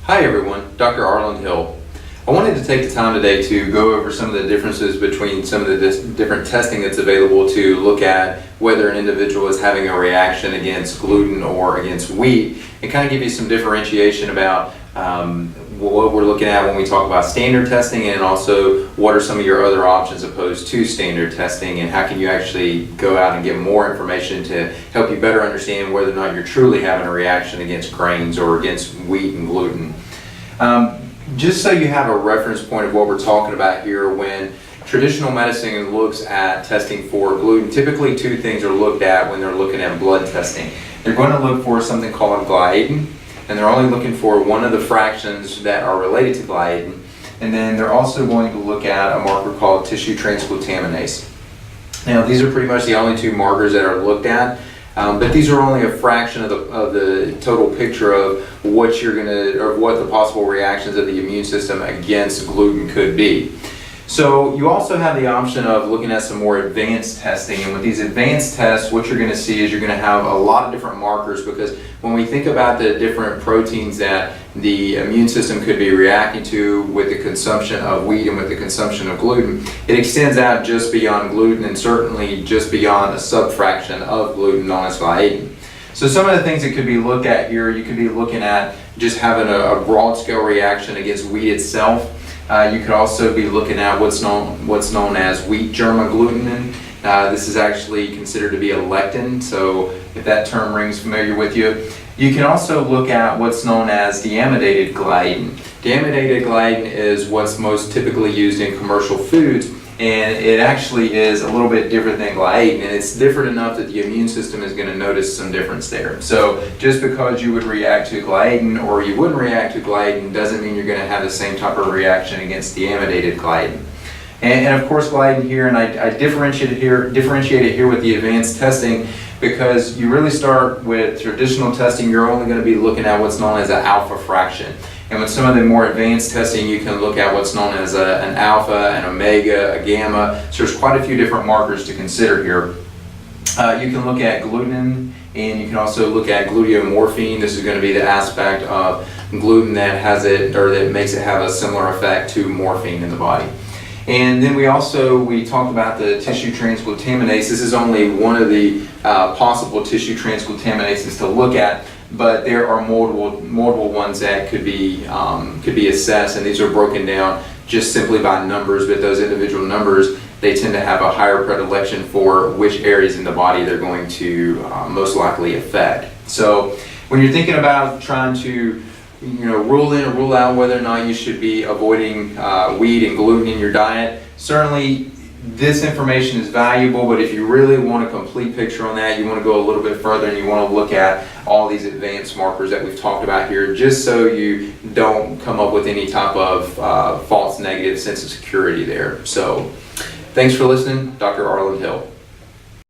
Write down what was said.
Hi everyone, Dr. Arland Hill. I wanted to take the time today to go over some of the differences between some of the different testing that's available to look at whether an individual is having a reaction against gluten or against wheat, and kind of give you some differentiation about what we're looking at when we talk about standard testing, and also what are some of your other options opposed to standard testing, and how can you actually go out and get more information to help you better understand whether or not you're truly having a reaction against grains or against wheat and gluten. Just so you have a reference point of what we're talking about here, when traditional medicine looks at testing for gluten, typically two things are looked at when they're looking at blood testing. They're going to look for something called gliadin, and they're only looking for one of the fractions that are related to gliadin. And then they're also going to look at a marker called tissue transglutaminase. Now, these are pretty much the only two markers that are looked at. But these are only a fraction of the total picture of what what the possible reactions of the immune system against gluten could be. So you also have the option of looking at some more advanced testing, and with these advanced tests, what you're going to see is you're going to have a lot of different markers, because when we think about the different proteins that the immune system could be reacting to with the consumption of wheat and with the consumption of gluten, it extends out just beyond gluten, and certainly just beyond a subfraction of gluten known as gliadin. So some of the things that could be looked at here, you could be looking at just having a broad scale reaction against wheat itself. You could also be looking at what's known as wheat germ agglutinin. This is actually considered to be a lectin, so if that term rings familiar with you. You can also look at what's known as deamidated gliadin. Deamidated gliadin is what's most typically used in commercial foods, and it actually is a little bit different than gliadin, and it's different enough that the immune system is going to notice some difference there. So just because you would react to gliadin or you wouldn't react to gliadin doesn't mean you're going to have the same type of reaction against deamidated gliadin. And of course gliadin here, and I differentiate it here with the advanced testing, because you really start with traditional testing, you're only going to be looking at what's known as an alpha fraction. And with some of the more advanced testing, you can look at what's known as an alpha, an omega, a gamma. So there's quite a few different markers to consider here. You can look at gluten, and you can also look at gluteomorphine. This is going to be the aspect of gluten that has it, or that makes it have a similar effect to morphine in the body. And then we talked about the tissue transglutaminase. This is only one of the possible tissue transglutaminases to look at, but there are multiple ones that could be assessed, and these are broken down just simply by numbers. But those individual numbers, they tend to have a higher predilection for which areas in the body they're going to most likely affect. So when you're thinking about trying to rule in or rule out whether or not you should be avoiding wheat and gluten in your diet, certainly this information is valuable, but if you really want a complete picture on that, you want to go a little bit further and you want to look at all these advanced markers that we've talked about here, just so you don't come up with any type of false negative sense of security there. So thanks for listening. Dr. Arland Hill.